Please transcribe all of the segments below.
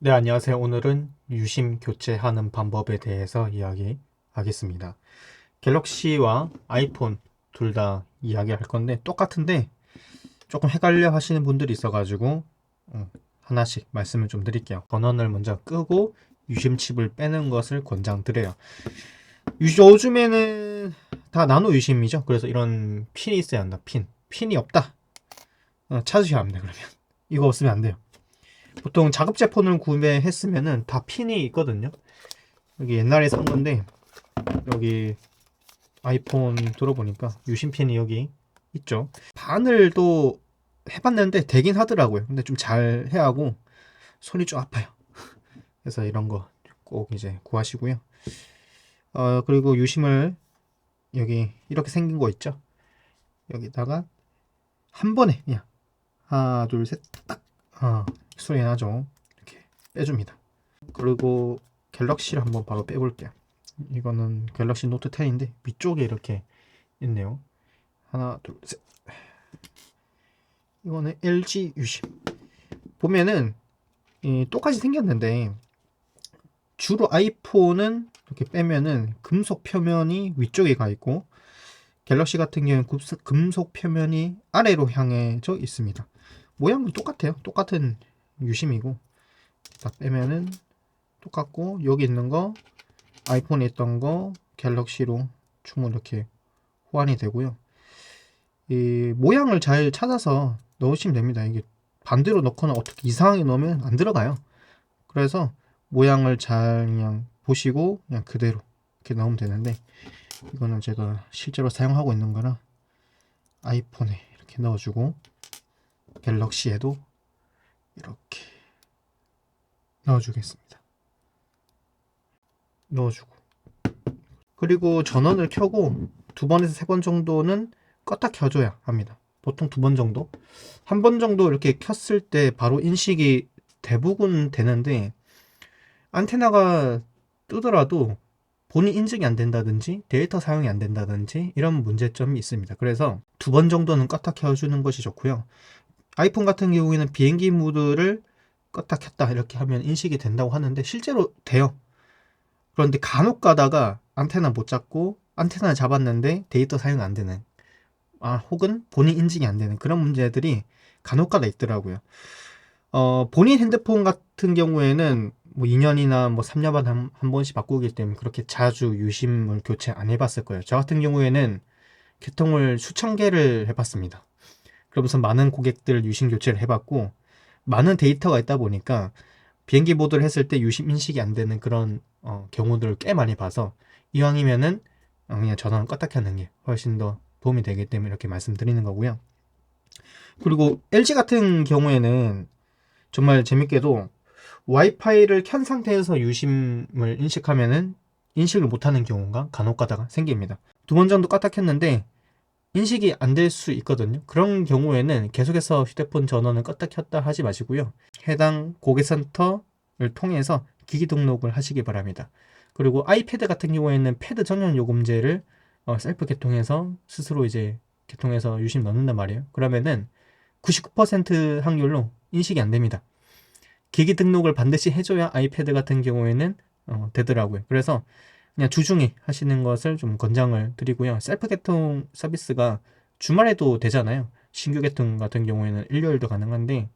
네, 안녕하세요. 오늘은 유심 교체하는 방법에 대해서 이야기하겠습니다. 갤럭시와 아이폰 둘 다 이야기할 건데 똑같은데 조금 헷갈려 하시는 분들이 있어가지고 하나씩 말씀을 좀 드릴게요. 전원을 먼저 끄고 유심칩을 빼는 것을 권장드려요. 요즘에는 다 나노 유심이죠. 그래서 이런 핀이 있어야 한다. 핀이 없다. 찾으셔야 합니다. 그러면 이거 없으면 안 돼요. 보통 자급제 폰을 구매했으면은 다 핀이 있거든요. 여기 옛날에 산 건데 여기 아이폰 들어보니까 유심핀이 여기 있죠. 반을 또 해봤는데 되긴 하더라고요. 근데 좀 잘 해야 하고 손이 좀 아파요. 그래서 이런 거 꼭 이제 구하시고요. 그리고 유심을 여기 이렇게 생긴 거 있죠. 여기다가 한 번에 그냥 하나 둘 셋 딱 소리 나죠. 이렇게 빼줍니다. 그리고 갤럭시를 한번 바로 빼볼게요. 이거는 갤럭시 노트 10인데 위쪽에 이렇게 있네요. 하나 둘 셋. 이거는 LG 유심. 보면은 똑같이 생겼는데 주로 아이폰은 이렇게 빼면은 금속 표면이 위쪽에 가 있고 갤럭시 같은 경우는 금속 표면이 아래로 향해져 있습니다. 모양은 똑같아요. 똑같은 유심이고 다 빼면은 똑같고 여기 있는 거 아이폰에 있던 거 갤럭시로 충분히 이렇게 호환이 되고요. 이 모양을 잘 찾아서 넣으시면 됩니다. 이게 반대로 넣거나 어떻게 이상하게 넣으면 안 들어가요. 그래서 모양을 잘 그냥 보시고 그냥 그대로 이렇게 넣으면 되는데 이거는 제가 실제로 사용하고 있는 거라 아이폰에 이렇게 넣어주고 갤럭시에도 이렇게 넣어주겠습니다. 넣어주고 그리고 전원을 켜고 두 번에서 세 번 정도는 껐다 켜줘야 합니다. 보통 두 번 정도. 한 번 정도 이렇게 켰을 때 바로 인식이 대부분 되는데 안테나가 뜨더라도 본인 인증이 안 된다든지 데이터 사용이 안 된다든지 이런 문제점이 있습니다. 그래서 두 번 정도는 껐다 켜주는 것이 좋고요. 아이폰 같은 경우에는 비행기 모드를 껐다 켰다 이렇게 하면 인식이 된다고 하는데 실제로 돼요. 그런데 간혹 가다가 안테나 못 잡고 안테나 잡았는데 데이터 사용 안 되는 혹은 본인 인증이 안 되는 그런 문제들이 간혹 가다 있더라고요. 본인 핸드폰 같은 경우에는 뭐 2년이나 뭐 3년마다 한 번씩 바꾸기 때문에 그렇게 자주 유심을 교체 안 해봤을 거예요. 저 같은 경우에는 개통을 수천 개를 해봤습니다. 그러면서 많은 고객들 유심 교체를 해봤고 많은 데이터가 있다 보니까 비행기 보드를 했을 때 유심 인식이 안 되는 그런 경우들을 꽤 많이 봐서 이왕이면은 그냥 전원을 껐다 켜는 게 훨씬 더 도움이 되기 때문에 이렇게 말씀드리는 거고요. 그리고 LG 같은 경우에는 정말 재밌게도 와이파이를 켠 상태에서 유심을 인식하면은 인식을 못하는 경우가 간혹 가다가 생깁니다. 두 번 정도 껐다 켰는데 인식이 안 될 수 있거든요. 그런 경우에는 계속해서 휴대폰 전원을 껐다 켰다 하지 마시고요. 해당 고객센터를 통해서 기기 등록을 하시기 바랍니다. 그리고 아이패드 같은 경우에는 패드 전용 요금제를 셀프 개통해서 스스로 이제 개통해서 유심 넣는단 말이에요. 그러면은 99% 확률로 인식이 안 됩니다. 기기 등록을 반드시 해줘야 아이패드 같은 경우에는 되더라고요. 그래서 그냥 주중에 하시는 것을 좀 권장을 드리고요. 셀프 개통 서비스가 주말에도 되잖아요. 신규 개통 같은 경우에는 일요일도 가능한데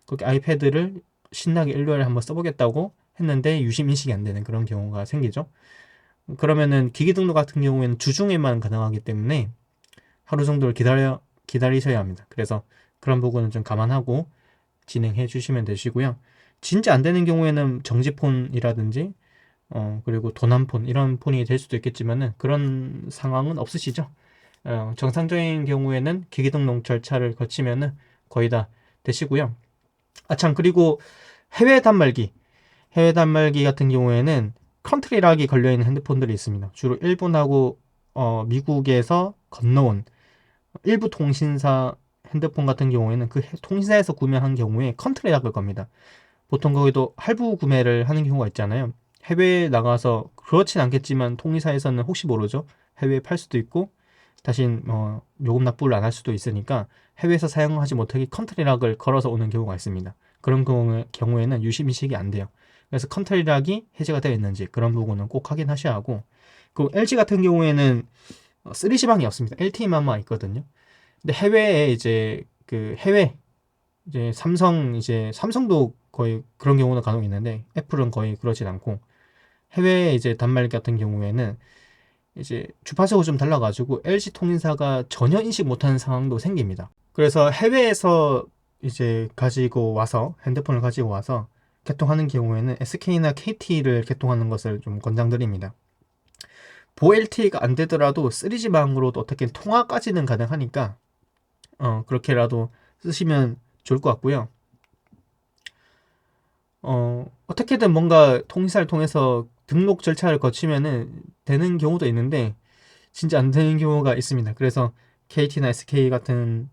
그렇게 아이패드를 신나게 일요일에 한번 써보겠다고 했는데 유심 인식이 안 되는 그런 경우가 생기죠. 그러면은 기기 등록 같은 경우에는 주중에만 가능하기 때문에 하루 정도를 기다리셔야 합니다. 그래서 그런 부분은 좀 감안하고 진행해 주시면 되시고요. 진짜 안 되는 경우에는 정지폰이라든지 그리고 도난폰 이런 폰이 될 수도 있겠지만은 그런 상황은 없으시죠? 정상적인 경우에는 기기 등록 절차를 거치면은 거의 다 되시고요. 참 그리고 해외 단말기 해외 단말기 같은 경우에는 컨트리락이 걸려있는 핸드폰들이 있습니다. 주로 일본하고 미국에서 건너온 일부 통신사 핸드폰 같은 경우에는 그 통신사에서 구매한 경우에 컨트리락을 겁니다. 보통 거기도 할부 구매를 하는 경우가 있잖아요. 해외에 나가서 그렇진 않겠지만 통일사에서는 혹시 모르죠. 해외에 팔 수도 있고 다시 요금 납부를 안 할 수도 있으니까 해외에서 사용하지 못하게 컨트리락을 걸어서 오는 경우가 있습니다. 그런 경우에는 유심 인식이 안 돼요. 그래서 컨트롤락이 해제가 되어 있는지 그런 부분은 꼭 확인하셔야 하고, 그 LG 같은 경우에는 3G방이 없습니다. LTE만만 있거든요. 근데 해외에 이제 그 해외 이제 삼성도 거의 그런 경우는 간혹 있는데 애플은 거의 그러진 않고, 해외 이제 단말 같은 경우에는 이제 주파수가 좀 달라가지고 LG 통신사가 전혀 인식 못하는 상황도 생깁니다. 그래서 해외에서 이제 가지고 와서 핸드폰을 가지고 와서 개통하는 경우에는 SK나 KT를 개통하는 것을 좀 권장드립니다. 보 LTE가 안 되더라도 3G망으로도 어떻게 통화까지는 가능하니까 그렇게라도 쓰시면 좋을 것 같고요. 어떻게든 뭔가 통신사를 통해서 등록 절차를 거치면은 되는 경우도 있는데 진짜 안 되는 경우가 있습니다. 그래서 KT나 SK 같은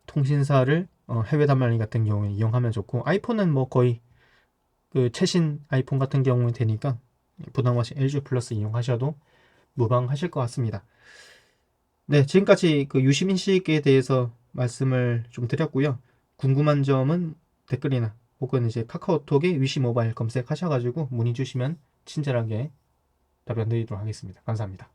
통신사를 해외 단말기 같은 경우에 이용하면 좋고, 아이폰은 뭐 거의 그 최신 아이폰 같은 경우는 되니까 부담 없이 LG 플러스 이용하셔도 무방하실 것 같습니다. 네, 지금까지 그 유심 인식에 대해서 말씀을 좀 드렸고요. 궁금한 점은 댓글이나 혹은 이제 카카오톡에 위시 모바일 검색하셔가지고 문의 주시면 친절하게 답변 드리도록 하겠습니다. 감사합니다.